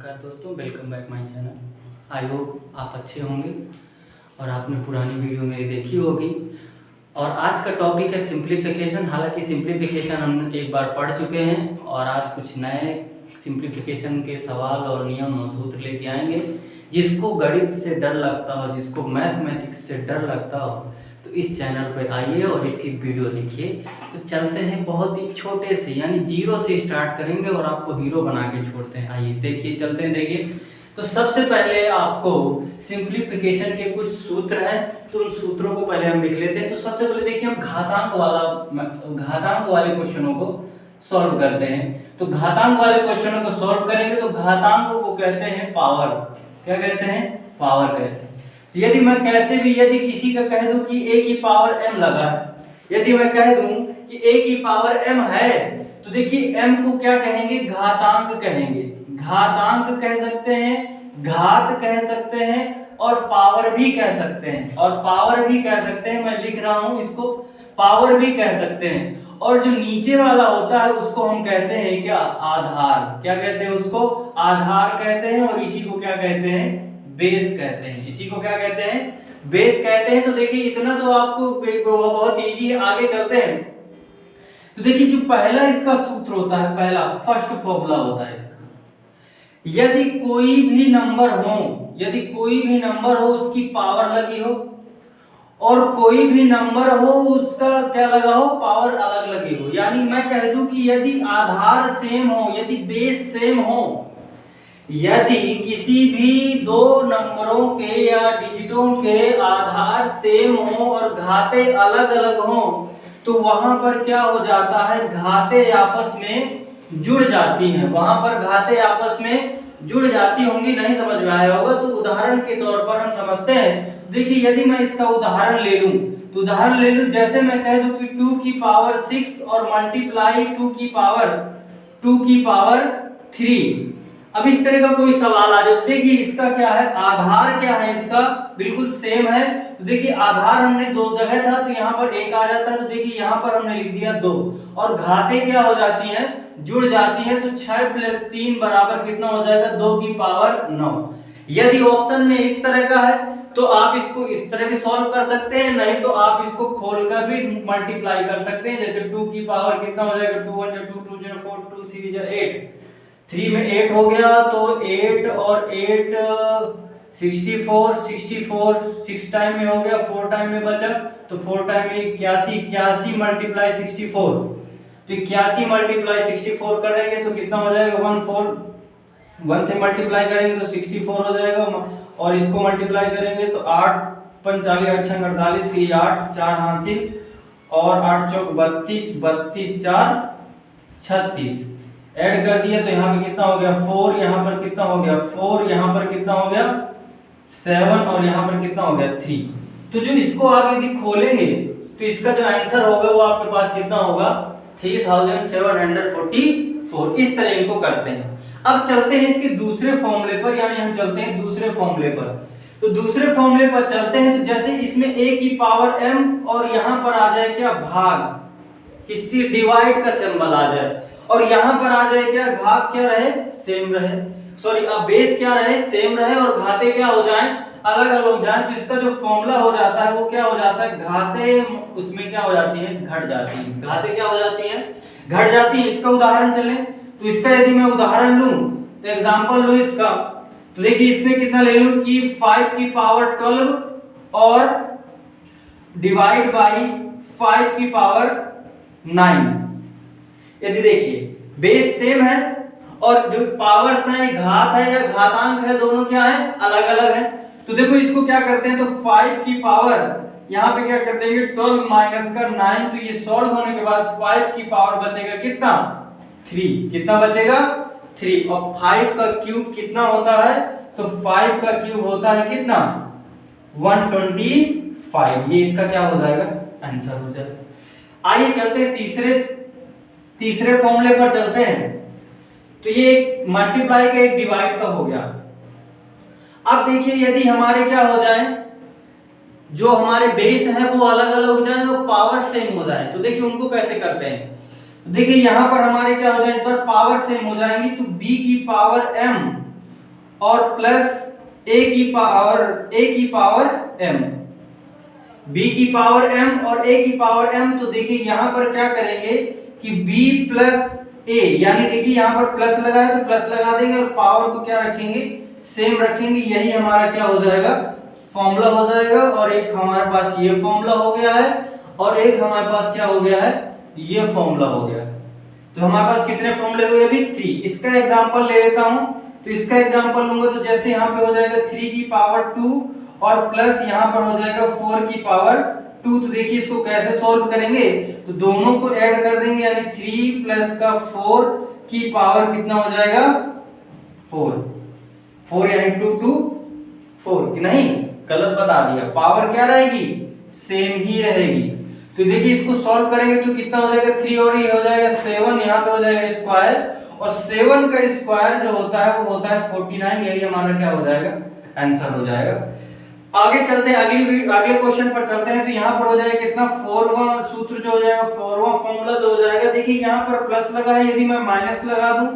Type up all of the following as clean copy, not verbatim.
नमस्कार दोस्तों, welcome back my channel. I hope आप अच्छे होंगे और आपने पुरानी वीडियो मेरी देखी होगी। और आज का टॉपिक है सिंप्लीफिकेशन। हालांकि सिंप्लीफिकेशन हम एक बार पढ़ चुके हैं और आज कुछ नए सिंप्लीफिकेशन के सवाल और नियम और सूत्र लेके आएंगे। जिसको गणित से डर लगता हो, जिसको मैथमेटिक्स से डर लगता हो, तो इस चैनल पर आइए और इसकी वीडियो देखिए। तो चलते हैं बहुत ही छोटे से, यानी जीरो से स्टार्ट करेंगे और आपको हीरो बना के छोड़ते हैं। आइए देखिए, चलते हैं। देखिए, तो सबसे पहले आपको सिंप्लीफिकेशन के कुछ सूत्र हैं, तो उन सूत्रों को पहले हम लिख लेते हैं। तो सबसे पहले देखिए, हम घातांक वाले क्वेश्चनों को सॉल्व करते हैं। तो घातांक वाले क्वेश्चनों को सॉल्व करेंगे तो घातांकों को कहते हैं पावर। क्या कहते हैं? पावर कहते हैं। तो यदि मैं कैसे भी यदि किसी का कह दूं कि a की पावर m लगा है, यदि मैं कह दूं कि a की पावर m है, तो देखिए m को क्या कहेंगे? घातांक कहेंगे। घातांक कह सकते हैं, घात कह सकते हैं और पावर भी कह सकते हैं। और पावर भी कह सकते हैं, मैं लिख रहा हूं इसको, पावर भी कह सकते हैं। और जो नीचे वाला होता है उसको हम कहते हैं क्या? आधार। क्या कहते हैं उसको? आधार कहते हैं। और इसी को क्या कहते हैं? बेस कहते हैं। इसी को क्या कहते हैं? बेस कहते हैं। तो देखिए, इतना तो आपको बहुत इजी है। आगे चलते हैं। तो देखिए, जो पहला इसका सूत्र होता है, पहला फर्स्ट फॉर्मूला होता है इसका, यदि कोई भी नंबर हो, यदि कोई भी नंबर हो उसकी पावर लगी हो और कोई भी नंबर हो उसका क्या लगा हो? पावर अलग लगी हो। यानी मैं कह दूं कि यदि आधार सेम हो, यदि बेस सेम हो, यदि किसी भी दो नंबरों के या डिजिटों के आधार सेम हो और घाते अलग अलग हो, तो वहां पर क्या हो जाता है? घाते आपस में जुड़ जाती हैं। वहां पर घाते आपस में जुड़ जाती होंगी। नहीं समझ में आया होगा तो उदाहरण के तौर पर हम समझते हैं। देखिए, यदि मैं इसका उदाहरण ले लूं, तो उदाहरण ले लूं, जैसे मैं कह दूं कि 2 की पावर 6 और मल्टीप्लाई 2 की पावर 3। अब इस तरह का कोई सवाल आ जाए, देखिए इसका क्या है? आधार क्या है? इसका बिल्कुल सेम है। तो देखिए, आधार हमने दो जगह था तो यहाँ पर एक आ जाता है। तो देखिए, यहाँ पर हमने लिख दिया 2। और घाते क्या हो जाती हैं? जुड़ जाती हैं। तो 6 + 3 बराबर कितना हो जाएगा? 2 की पावर 9। यदि ऑप्शन में इस तरह का है तो आप इसको इस तरह भी सॉल्व कर सकते हैं, नहीं तो आप इसको खोलकर भी मल्टीप्लाई कर सकते हैं। जैसे 2 की पावर कितना हो जाएगा? 2 1 2 2 0 4 2 3 8, 3 में 8 हो गया तो 8 और 8 64, 64 6 टाइम में हो गया, 4 टाइम में बचा तो 4 टाइम में 81, 81 मल्टीप्लाई 64। तो 81 मल्टीप्लाई 64 करेंगे तो कितना हो जाएगा? 1 से मल्टीप्लाई करेंगे तो 64 हो जाएगा। और इसको मल्टीप्लाई करेंगे तो 8 45 8 6 48 की 8 4 हासिल और 8 चौक 32, 32 4 36 ऐड कर दिया तो यहाँ पे कितना हो गया? 4। यहाँ पर कितना हो गया? 4। यहाँ पर कितना हो गया? 7। और यहाँ पर कितना हो गया? 3। तो जो इसको आप यदि खोलेंगे तो इसका जो आंसर होगा वो आपके पास कितना होगा? 3744। इस तरह इनको करते हैं। अब चलते हैं इसके दूसरे फॉर्मूले पर, यानी हम चलते हैं दूसरे फॉर्मूले पर। तो दूसरे फॉर्मूले पर चलते हैं। तो जैसे इसमें a की पावर m और यहाँ पर आ जाए क्या? भाग, किसी डिवाइड का सिंबल आ जाए और यहाँ पर आ जाए क्या? घात क्या रहे? सेम रहे। सॉरी, अब बेस क्या रहे? सेम रहे और घाते क्या हो जाएं? अलग अलग हो जाएं। तो इसका जो फॉर्मूला हो जाता है वो क्या हो जाता है? घाते उसमें क्या हो जाती है? घट जाती है। घाते क्या हो जाती है? घट जाती है। इसका उदाहरण चलें तो इसका यदि मैं उदाहरण लूं तो एग्जांपल लूं इसका, तो देखिए इसमें कितना ले लूं कि 5 की पावर 12 और डिवाइड बाई 5 की पावर 9। यदि देखिए बेस सेम है और जो पावर्स हैं, घात है या घातांक है, दोनों क्या है? अलग अलग है। तो देखो इसको क्या करते हैं? तो 5 की पावर यहाँ पे क्या करते हैं? 12 माइनस का 9। तो ये सॉल्व होने के बाद 5 की पावर बचेगा कितना? 3। कितना बचेगा? 3। और 5 का क्यूब कितना होता है? तो 5 का क्यूब होता है कितना? 125। ये इसका क्या हो जाएगा? आंसर हो जाएगा। आइए चलते हैं तीसरे फॉर्मूले पर चलते हैं। तो ये एक मल्टीप्लाई का एक डिवाइड का हो गया। अब देखिए, यदि हमारे क्या हो जाए, जो हमारे बेस है वो अलग अलग हो जाए और पावर सेम हो जाए, तो देखिए उनको कैसे करते हैं। देखिए यहां पर हमारे क्या हो जाए? इस बार पावर सेम हो जाएंगी तो b की पावर m और प्लस a की पावर m, b की पावर m और a की पावर m। तो देखिए यहां पर क्या करेंगे कि b प्लस a, यानी देखिए यहां पर प्लस लगा है तो प्लस लगा देंगे और पावर को क्या रखेंगे, सेम रखेंगे। यही हमारा क्या हो जाएगा, फॉर्मूला हो जाएगा। और एक हमारे पास ये फॉर्मूला हो गया है और एक हमारे पास क्या हो गया है, ये फॉर्मूला हो गया है। तो हमारे पास कितने फॉर्मूले हुए अभी, 3। इसका एग्जांपल ले लेता हूं, तो इसका एग्जांपल लूंगा तो जैसे यहाँ पे हो जाएगा 3 की पावर 2 और प्लस यहाँ पर हो जाएगा 4 की पावर 2। तो देखिए इसको कैसे सॉल्व करेंगे, तो दोनों को ऐड कर देंगे, यानी 3 प्लस का 4 की पावर कितना हो जाएगा, 4 यानी 2 2 4 कि नहीं, गलत बता दिया, पावर क्या रहेगी, सेम ही रहेगी। तो देखिए इसको सॉल्व करेंगे तो कितना हो जाएगा, 3 और ये हो जाएगा 7, यहाँ पे हो जाएगा स्क्वायर, और 7 का स्क्वायर जो होता है वो होता है 49। यही हमारा क्या हो जाएगा, आंसर हो जाएगा। आगे चलते हैं, अगले क्वेश्चन पर चलते हैं। तो यहाँ पर हो जाएगा कितना, 4वां सूत्र जो हो जाएगा, 4वां फॉर्मूला जो हो जाएगा। देखिए यहाँ पर प्लस लगा है, यदि मैं माइनस लगा दूं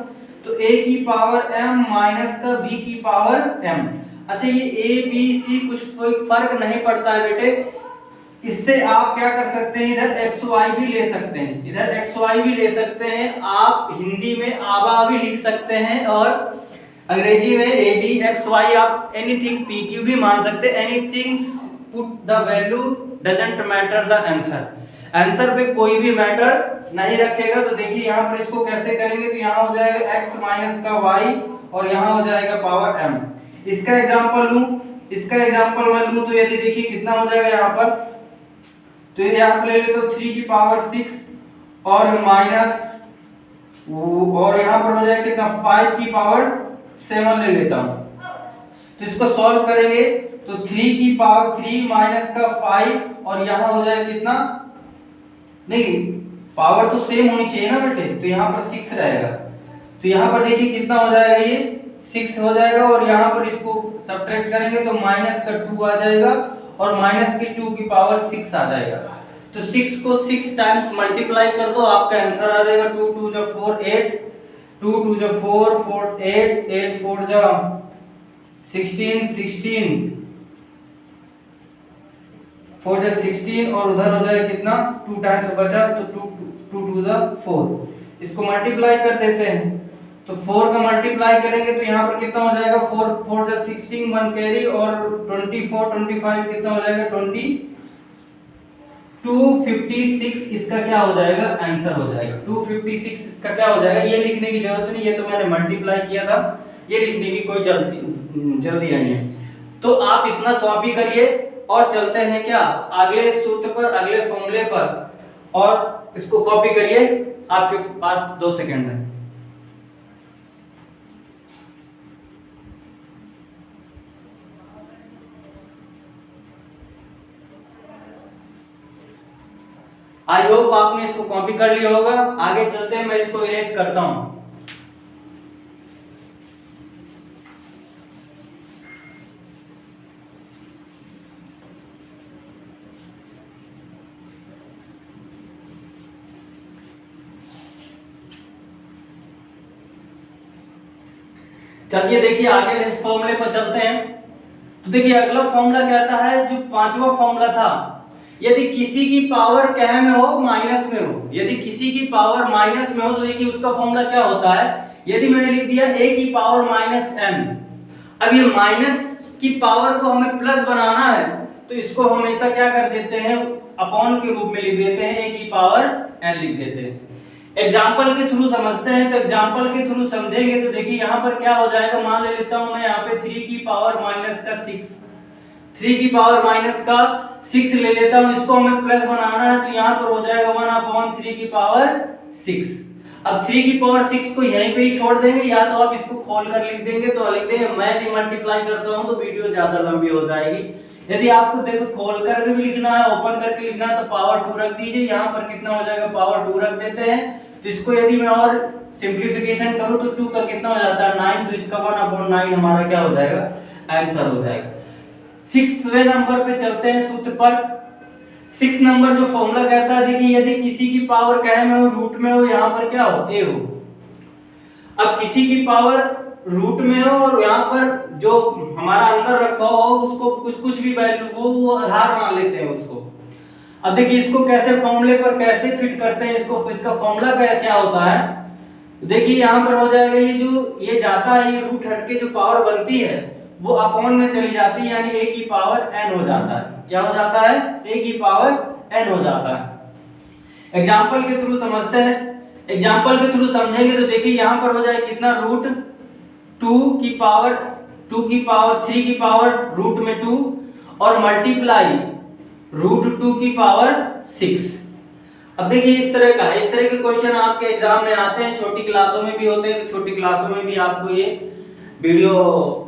तो a की पावर m माइनस का b की पावर m। अच्छा ये a b c कुछ कोई फर्क नहीं पड़ता है बेटे, इससे आप क्या कर सकते हैं, इधर एक्स वाई भी ले सकते हैं, इधर एक्स वाई भी ले सकते हैं, आप हिंदी में आबा भी लिख सकते हैं और अंग्रेजी में ए बी एक्स वाई, आप एनीथिंग पी क्यू भी मान सकते हैं। Anything put the value doesn't matter the answer, answer पे कोई भी मैटर नहीं रखेगा। तो देखिए यहाँ पर इसको कैसे करेंगे, तो यहाँ हो जाएगा x माइनस का y और यहाँ हो जाएगा पावर m। इसका एग्जांपल लूं, इसका एग्जांपल मैं लूं तो यदि देखिए कितना हो जाएगा यहाँ पर, तो यहाँ पर ले लेते हो 3 की पावर 6 और माइनस, और यहाँ पर हो जाएगा कितना, 5 की पावर 7 ले लेता हूँ। तो इसको सॉल्व करेंगे तो 3 की पावर 3 माइनस का 5 और यहाँ हो जाएगा कितना, नहीं पावर तो सेम होनी चाहिए ना बेटे, तो यहाँ पर 6 रहेगा। तो यहाँ पर देखिए कितना हो जाएगा, ये 6 हो जाएगा और यहाँ पर इसको सब्ट्रैक्ट करेंगे तो माइनस का 2 आ जाएगा और माइनस की 2 की पावर 6 आ जाएगा। तो 6 को 6 टाइम्स मल्टीप्लाई कर दो, आपका आंसर आ जाएगा 2 2 जा 4 8, 2 2 जा 4 4 8, 8 4 जा 16 16, 4 जा 16 और उधर हो जाएगा कितना, 2 टाइम्स बचा तो 2 2 जा 4। इसको मल्टीप्लाई कर देते हैं तो 4 का मल्टीप्लाई करेंगे तो यहाँ पर कितना हो जाएगा, 4 4 जा 16 1 कैरी और 24 25 कितना हो जाएगा 20 256। इसका क्या हो जाएगा, आंसर हो जाएगा 256। इसका क्या हो जाएगा, ये लिखने की जरूरत नहीं, ये तो मैंने मल्टीप्लाई किया था, ये लिखने की कोई जल्दी नहीं है। तो आप इतना कॉपी करिए और चलते हैं क्या अगले सूत्र पर, अगले फॉर्मूले पर, और इसको कॉपी करिए, आपके पास 2 सेकंड है। आई होप आपने इसको कॉपी कर लिया होगा। आगे चलते हैं, मैं इसको इरेज करता हूं। चलिए देखिए आगे इस फॉर्मूले पर चलते हैं। तो देखिए अगला फॉर्मूला कहता है, जो 5वां फॉर्मूला था, यदि किसी की पावर क्या में हो, माइनस में हो, यदि किसी की पावर माइनस में हो तो देखिए उसका फॉर्मूला क्या होता है। यदि मैंने लिख दिया a की पावर माइनस m, अब ये माइनस की पावर को हमें प्लस बनाना है तो इसको हमेशा क्या कर देते हैं, अपॉन के रूप में लिख देते हैं, a की पावर n लिख देते हैं। एग्जाम्पल के थ्रू समझते हैं, तो एग्जाम्पल के थ्रू समझेंगे तो देखिए यहाँ पर क्या हो जाएगा, मान ले लेता हूं मैं यहाँ पे 3 की पावर माइनस का 6, 3 की पावर माइनस का 6 ले लेता हूं, इसको हमें प्लस बनाना है तो यहाँ पर हो जाएगा 1/3 की पावर 6। अब 3 की पावर 6 को यहीं पे ही छोड़ देंगे, या तो आप इसको खोल कर लिख देंगे, तो लिख देंगे मैं यदि मल्टीप्लाई करता हूं तो वीडियो ज्यादा लंबी हो जाएगी। यदि आपको देखो खोल कर भी लिखना है, ओपन करके लिखना है, तो पावर 2 रख दीजिए, यहाँ पर कितना हो जाएगा, पावर 2 रख देते हैं। तो इसको यदि मैं और सिंप्लीफिकेशन करूं तो 2 का कितना हो जाता है 9, तो इसका 1/9 हमारा क्या हो जाएगा, आंसर हो जाएगा। 6वें नंबर पे चलते हैं सूत्र पर। 6 नंबर जो फॉर्मूला कहता है, देखिए यदि किसी की पावर क्या में हो, रूट में हो, यहाँ पर क्या हो, a हो। अब किसी की पावर रूट में हो और यहाँ पर जो हमारा अंदर रखा हो उसको कुछ भी वैल्यू हो वो आधार मान लेते हैं उसको। अब देखिए इसको कैसे फॉर्मूले पर कैसे फिट करते हैं इसको, इसका फॉर्मूला क्या होता है। देखिए यहाँ पर हो जाएगा ये जाता है, ये रूट हट के जो पावर बनती है वो अपॉन में चली जाती है, यानी a की पावर n हो जाता है। क्या हो जाता है? a की पावर n हो जाता है। एग्जाम्पल के थ्रू समझते हैं, एग्जाम्पल के थ्रू समझेंगे तो देखिए यहाँ पर हो जाए कितना, रूट 2 की पावर 3 की पावर रूट में 2 और मल्टीप्लाई रूट 2 की पावर 6। अब देखिए इस तरह के क्वेश्चन आपके एग्जाम में आते हैं, छोटी क्लासों में भी होते हैं, तो छोटी क्लासों में भी आपको ये वीडियो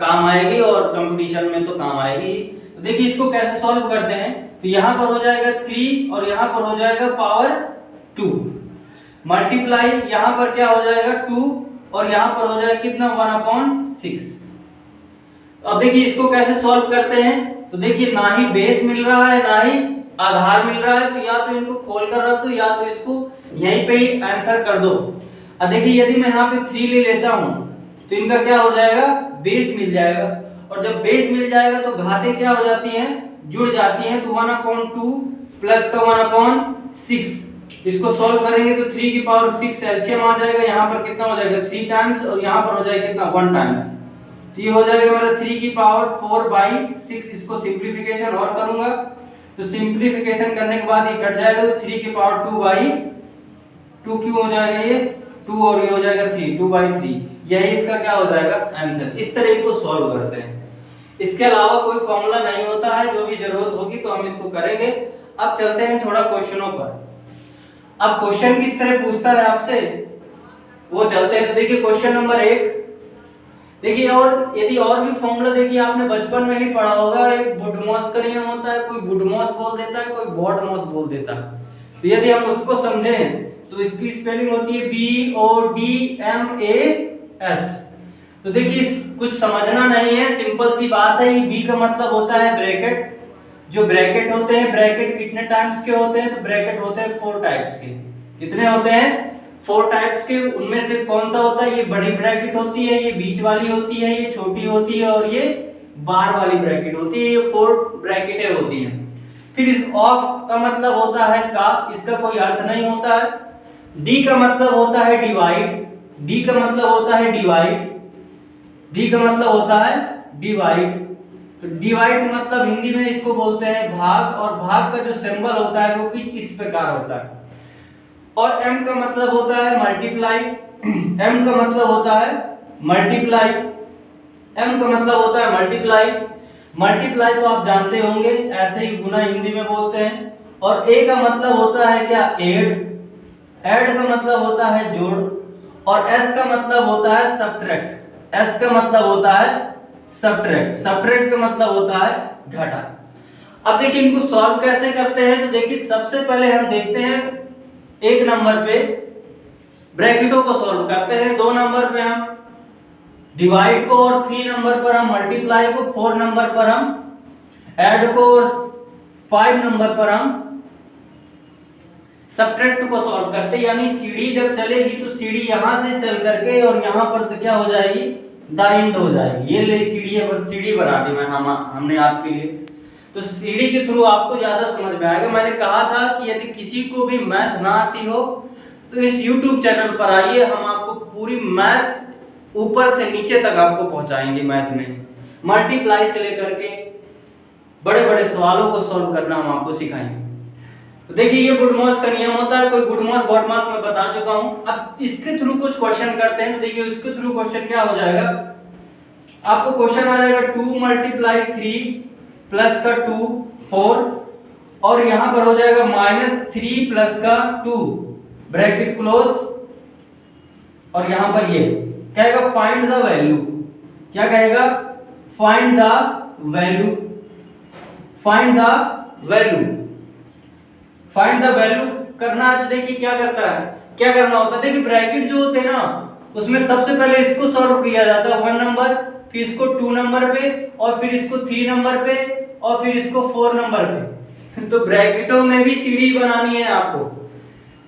काम आएगी और कंपटीशन में तो काम आएगी। तो देखिए इसको कैसे सॉल्व करते हैं, तो यहाँ पर हो जाएगा 3 और यहाँ पर हो जाएगा पावर 2 मल्टीप्लाई यहाँ पर क्या हो जाएगा 2 और यहाँ पर हो जाएगा कितना 1/6। अब देखिए इसको कैसे सॉल्व करते हैं, तो देखिए ना ही बेस मिल रहा है ना ही आधार मिल रहा है, तो या तो इनको खोल कर रख दो या तो इसको यहीं पे ही आंसर कर दो। अब देखिए यदि मैं यहाँ पे 3 ले लेता हूँ तो इनका क्या हो जाएगा, बेस मिल जाएगा, और जब बेस मिल जाएगा तो घातें क्या हो जाती हैं, जुड़ जाती हैं, तो 1/2 प्लस का 1/6। इसको सॉल्व करेंगे तो 3 की पावर 6 एलसीएम आ जाएगा, यहाँ पर कितना हो जाएगा 3 टाइम्स और यहाँ पर हो जाएगा कितना 1 टाइम्स, तो ये हो जाएगा मेरा 3 की पावर 4/6। इसको सिंप्लीफिकेशन और करूंगा तो सिंप्लीफिकेशन करने के बाद ये कट जाएगा तो 3 की पावर 2/2 क्यों हो जाएगा, ये 2 और ये हो जाएगा 3, 2/3। यही इसका क्या हो जाएगा आंसर। इस तरह इनको सॉल्व करते हैं, इसके अलावा कोई फॉर्मूला नहीं होता है, जो भी जरूरत होगी तो हम इसको करेंगे। अब चलते हैं थोड़ा क्वेश्चनों पर। अब क्वेश्चन किस तरह पूछता है आपसे वो चलते हैं। तो देखिए क्वेश्चन नंबर 1 देखिए, और यदि और भी फॉर्मूला देखिए आपने बचपन में ही पढ़ा होगा, एक बुडमॉस का नियम होता है, कोई बुडमॉस बोल देता है, कोई बॉडमॉस बोल देता है। तो यदि हम उसको समझें तो इसकी स्पेलिंग होती है BODMAS। तो देखिए कुछ समझना नहीं है, सिंपल सी बात है। ये बी का मतलब होता है ब्रैकेट। जो ब्रैकेट होते हैं, ब्रैकेट कितने टाइप्स के होते हैं, तो ब्रैकेट होते हैं 4 टाइप्स के। कितने होते हैं? 4 टाइप्स के। उनमें से कौन सा होता है, ये बड़ी ब्रैकेट होती है, ये बीच वाली होती है, ये छोटी होती है और ये बार वाली ब्रैकेट होती है। ये 4 ब्रैकेटें होती हैं। फिर इस ऑफ का मतलब होता है का, इसका कोई अर्थ नहीं होता है। डी का मतलब होता है डिवाइड, डी का मतलब होता है डिवाइड, डी का मतलब होता है डिवाइड। तो डिवाइड मतलब हिंदी में इसको बोलते हैं भाग, और भाग का जो सिंबल होता है वो कुछ इस प्रकार होता है। और m का मतलब होता है मल्टीप्लाई, m का मतलब होता है मल्टीप्लाई, m का मतलब होता है मल्टीप्लाई। मल्टीप्लाई तो आप जानते होंगे, ऐसे ही गुना हिंदी में बोलते हैं। और a का मतलब होता है क्या, ऐड, ऐड का मतलब होता है जोड़, और s का मतलब होता है सब्ट्रैक्ट, s का मतलब होता है सब्ट्रैक्ट, सब्ट्रैक्ट का मतलब होता है घटा। अब देखिए इनको सॉल्व कैसे करते हैं, तो देखिए सबसे पहले हम देखते हैं 1 नंबर पे ब्रैकेटों को सॉल्व करते हैं, 2 नंबर पे हम डिवाइड को, और 3 नंबर पर हम मल्टीप्लाई को, 4 नंबर पर हम ऐड को, और 5 नंबर पर हम सब्ट्रैक्ट को सॉल्व करते हैं। यानी सीढ़ी जब चलेगी तो सीढ़ी यहां से चल करके और यहां पर तो क्या हो जाएगी, दाइंड हो जाएगी। ये ले सीढ़ी बना दी मैं हमने आपके लिए, तो सीढ़ी के थ्रू आपको ज्यादा समझ में आएगा। मैंने कहा था कि यदि किसी को भी मैथ ना आती हो तो इस YouTube चैनल पर आइए, हम आपको पूरी मैथ ऊपर से नीचे तक आपको पहुंचाएंगे। मैथ में मल्टीप्लाई से लेकर के बड़े बड़े सवालों को सॉल्व करना हम आपको सिखाएंगे। तो देखिए ये बुडमॉस का नियम होता है, कोई गुडमॉस बॉडमॉस मैं बता चुका हूं। अब इसके थ्रू कुछ क्वेश्चन करते हैं। तो देखिए इसके थ्रू क्वेश्चन क्या हो जाएगा, आपको क्वेश्चन आ जाएगा 2 × 3 प्लस का 2 4, और यहां पर हो जाएगा -3 प्लस का 2 ब्रैकेट क्लोज, और यहां पर ये कहेगा फाइंड द वैल्यू। क्या कहेगा, find the value, find the value, find the value करना है। तो देखिए क्या करता है, क्या करना होता है, देखिए ब्रैकेट जो होते हैं ना उसमें सबसे पहले इसको सॉल्व किया जाता है 1 नंबर, फिर इसको 2 नंबर पे, और फिर इसको 3 नंबर पे, और फिर इसको 4 नंबर पे। तो ब्रैकेटों में भी सीढ़ी बनानी है आपको।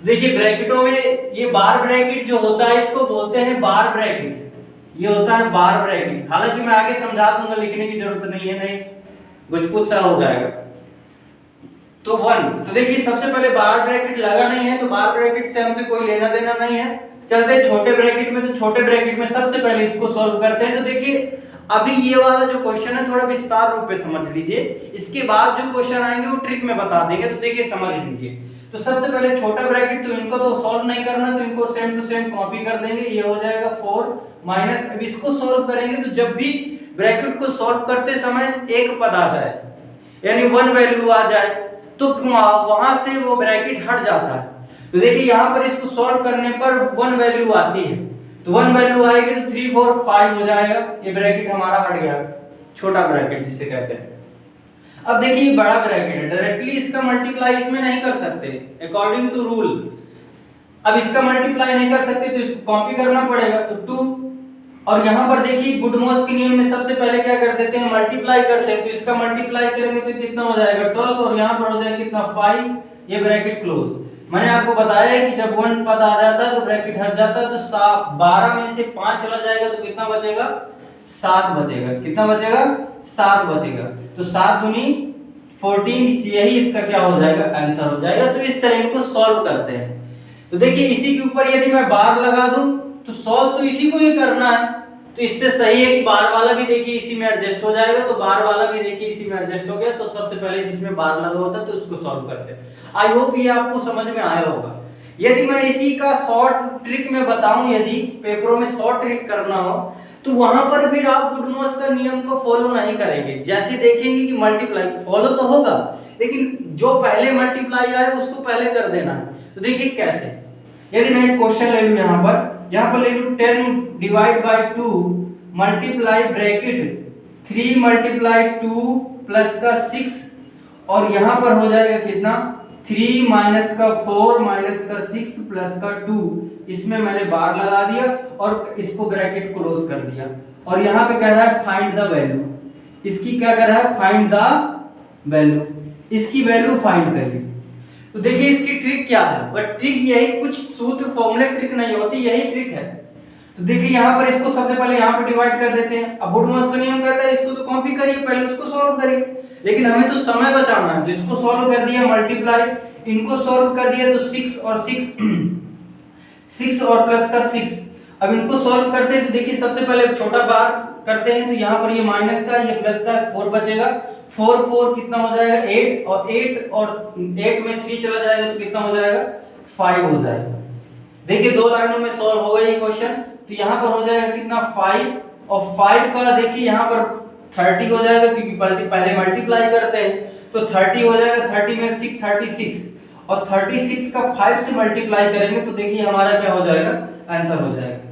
देखिए ब्रैकेटों में ये बार ब्रैकेट जो होता है इसको बोलते हैं बार ब्रैकेट। ये होता है बार ब्रैकेट। हालांकि मैं आगे समझा दूंगा, लिखने की जरूरत नहीं है, नहीं कुछ सा हो जाएगा। तो 1, तो देखिए सबसे पहले बार ब्रैकेट लगा नहीं है, तो बार ब्रैकेट से हमसे कोई लेना देना नहीं है। चलते छोटे ब्रैकेट में, तो छोटे ब्रैकेट में सबसे पहले इसको सॉल्व करते हैं। तो देखिए अभी ये वाला जो क्वेश्चन है थोड़ा विस्तार रूप में समझ लीजिए, इसके बाद जो क्वेश्चन आएंगे वो ट्रिक में बता देंगे। तो देखिए समझ लीजिए, तो सबसे पहले छोटा ब्रैकेट, तो इनको तो सॉल्व नहीं करना, तो इनको सेम टू सेम कॉपी कर देंगे। ये हो जाएगा 4 माइनस, अब इसको सॉल्व करेंगे तो जब भी ब्रैकेट को सॉल्व करते समय एक पद आ जाए, यानी 1 वैल्यू आ जाए, तो वहां से वो ब्रैकेट हट जाता है। तो देखिए यहाँ पर इसको सॉल्व करने पर 1 वैल्यू आती है, तो 1 वैल्यू आएगी तो 3 4 5 हो जाएगा, ये ब्रैकेट हमारा हट गया, छोटा ब्रैकेट जिसे कहते हैं। अब देखिए ये बड़ा ब्रैकेट है, डायरेक्टली इसका मल्टीप्लाई इसमें नहीं कर सकते अकॉर्डिंग टू रूल। अब इसका मल्टीप्लाई नहीं कर सकते तो इसको कॉपी करना पड़ेगा, तो 2। और यहाँ पर देखिए गुडमॉस के नियम में सबसे पहले क्या कर देते हैं, मल्टीप्लाई करते हैं। तो इसका मल्टीप्लाई करेंगे तो कितना हो जाएगा 12, और यहाँ पर हो जाएगा कितना 5, ये ब्रैकेट क्लोज। मैंने आपको बताया है कि जब 1 पद आ जाता है तो ब्रैकेट हट जाता है, तो 12 में से 5 चला जाएगा तो कितना बचेगा, 7 बचेगा। कितना बचेगा, 7 बचेगा। तो 7 दूनी 14, यही इसका क्या हो जाएगा, आंसर हो जाएगा। तो इस तरह इनको सॉल्व करते हैं। तो देखिए इसी के ऊपर यदि मैं बार लगा दूं तो सॉल्व तो इसी को ही करना है, तो इससे सही है कि बार वाला भी देखिए इसी में एडजस्ट हो जाएगा। तो बार वाला भी देखिए इसी में एडजस्ट हो गया, तो सबसे पहले जिसमें बार लगा होता है तो उसको सॉल्व करते हैं। आई होप ये आपको समझ में आया होगा। यदि मैं इसी का शॉर्ट ट्रिक में बताऊं, यदि पेपरों में शॉर्ट ट्रिक करना हो तो वहां पर फिर आप गुडमॉस का नियम को फॉलो नहीं करेंगे। जैसे देखेंगे कि मल्टीप्लाई फॉलो तो होगा, लेकिन जो पहले मल्टीप्लाई आए उसको पहले कर देना है। तो देखिए कैसे, यदि मैं एक क्वेश्चन ले लूं, यहाँ पर ले लूं 10 divide by 2 multiply bracket 3 multiply 2 plus का 6, और यहाँ पर हो जाएगा कितना 3 माइनस का 4 माइनस का 6 प्लस का 2, इसमें मैंने बार लगा दिया और इसको ब्रैकेट क्लोज कर दिया। और यहाँ पे कह रहा है फाइंड द वैल्यू, इसकी क्या कर रहा है, फाइंड द वैल्यू, इसकी वैल्यू फाइंड करिए। तो देखिए इसकी ट्रिक क्या है, बट ट्रिक यही, कुछ सूत्र फॉर्मूले ट्रिक नहीं होती, यही ट्रिक है। तो देखिए यहाँ पर इसको सबसे पहले यहाँ पे डिवाइड कर देते हैं। अब गुडमॉस का नियम कहता है इसको तो कॉपी करिए, पहले उसको सॉल्व करिए, लेकिन हमें तो समय बचाना है, तो इसको सॉल्व कर दिया मल्टीप्लाई, इनको सॉल्व कर दिया तो 6 और 6 और प्लस का 6। अब इनको सॉल्व करते हैं तो देखिए सबसे पहले छोटा बार करते हैं, तो यहाँ पर ये माइनस का, ये प्लस का, 4 बचेगा। 4 4 कितना हो जाएगा 8, और 8 में 3 चला जाएगा तो कितना हो जाएगा 5 हो जाएगा। देखिए 2 लाइनों में सॉल्व हो गया ये क्वेश्चन। तो यहाँ पर हो जाएगा कितना 5, और 5 का देखिए यहाँ पर 30 हो जाएगा, क्योंकि पहले मल्टीप्लाई करते हैं, तो 30 हो जाएगा। 30 में 6 36, और 36 का 5 से मल्टीप्लाई करेंगे तो देखिए हमारा क्या हो जाएगा, आंसर हो जाएगा।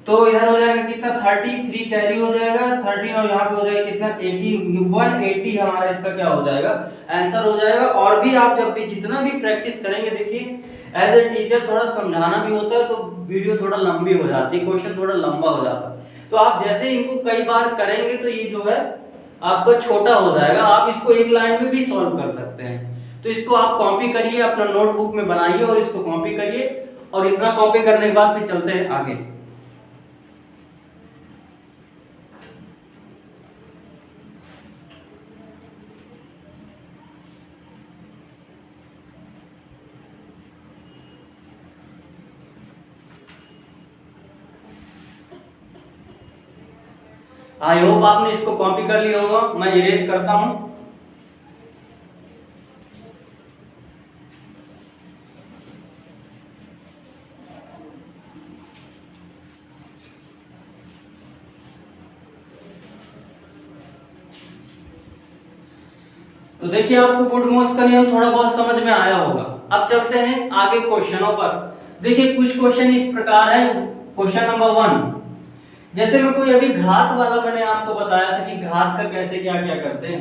तो इधर हो जाएगा कितना 33 कैरी हो जाएगा 13, और यहाँ पे हो जाएगा कितना 18, 180 हमारा इसका क्या हो जाएगा, आंसर हो जाएगा। और भी आप जब भी जितना भी प्रैक्टिस करेंगे, देखिए एज ए टीचर थोड़ा समझाना भी होता है तो वीडियो थोड़ा लंबी हो जाती है, क्वेश्चन थोड़ा लंबा हो जाता है। तो आप जैसे इनको कई बार करेंगे तो ये जो है आपका छोटा हो जाएगा, आप इसको एक लाइन में भी सॉल्व कर सकते हैं। तो इसको आप कॉपी करिए, अपना नोटबुक में बनाइए और इसको कॉपी करिए, और इतना कॉपी करने के बाद फिर चलते हैं आगे। आई होप आपने इसको कॉपी कर लिया होगा, मैं इरेज करता हूं। तो देखिए आपको गुडमॉस का नियम थोड़ा बहुत समझ में आया होगा। अब चलते हैं आगे क्वेश्चनों पर। देखिए कुछ क्वेश्चन इस प्रकार है। क्वेश्चन नंबर 1, जैसे मैं कोई अभी घात वाला मैंने आपको बताया था कि घात का कैसे क्या क्या करते हैं,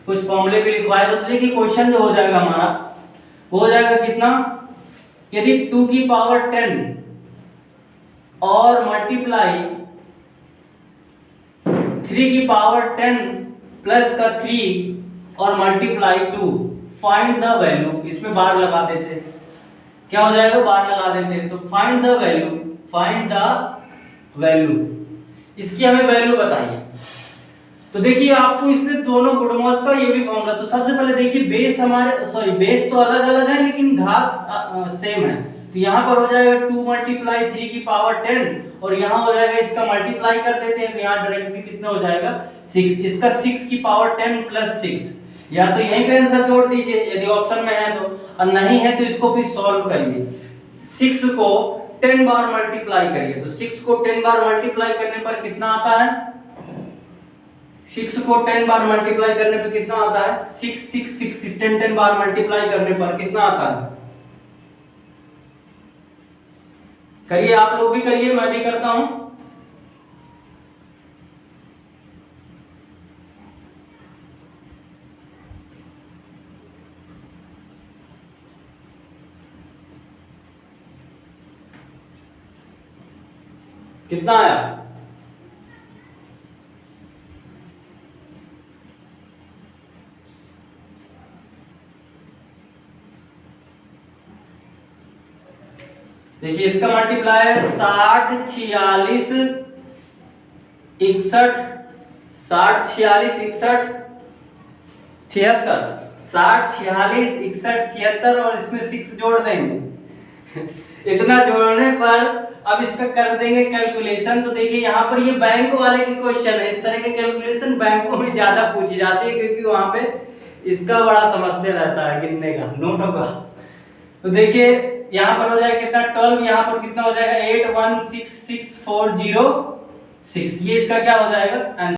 कुछ फॉर्मूले भी लिखवाए। तो देखिए क्वेश्चन जो हो जाएगा हमारा, वो हो जाएगा कितना, यदि 2 की पावर 10 और मल्टीप्लाई 3 की पावर 10 प्लस का 3 और मल्टीप्लाई 2, फाइंड द वैल्यू, इसमें बार लगा देते हैं, क्या हो जाएगा, बार लगा देते हैं। तो फाइंड द वैल्यू इसकी हमें वैल्यू बताइए। तो देखिए आपको इसमें दोनों गुणमोस का ये भी फॉर्मूला, तो सबसे पहले देखिए बेस हमारे बेस तो अलग अलग है लेकिन घात सेम है। तो यहाँ पर हो जाएगा 2 × 3 की पावर 10 और यहाँ हो जाएगा, इसका मल्टीप्लाई कर देते हैं तो यहाँ डायरेक्टली कितना हो जाएगा 6, इसका 6 की पावर 10 + 6। या तो यहीं पे आंसर छोड़ दीजिए यदि ऑप्शन में है तो, और नहीं है तो इसको फिर सॉल्व करिए। 6 को 10 बार मल्टीप्लाई करिए, तो 6 को 10 बार मल्टीप्लाई करने पर कितना आता है, 6 को 10 बार मल्टीप्लाई करने पर कितना आता है, 6 6 6 10 बार मल्टीप्लाई करने पर कितना आता है। करिए, आप लोग भी करिए, मैं भी करता हूं। कितना आया, देखिए इसका मल्टीप्लायर 60 46 61 60 46 61 76, 60 46 61 76 और इसमें 6 जोड़ देंगे इतना जोड़ने पर अब इसका कर देंगे कैलकुलेशन। तो देखिए यहाँ पर ये बैंक वाले की क्वेश्चन है, इस तरह के कैलकुलेशन बैंकों में ज्यादा पूछी जाती है क्योंकि वहां पे इसका बड़ा समस्या रहता है गिनने का, नोटों का। तो देखिए यहाँ पर हो जाएगा कितना 12, यहाँ पर कितना हो जाएगा 8 1 6 6 4 0 6, ये इसका क्या हो जाएगा आंसर।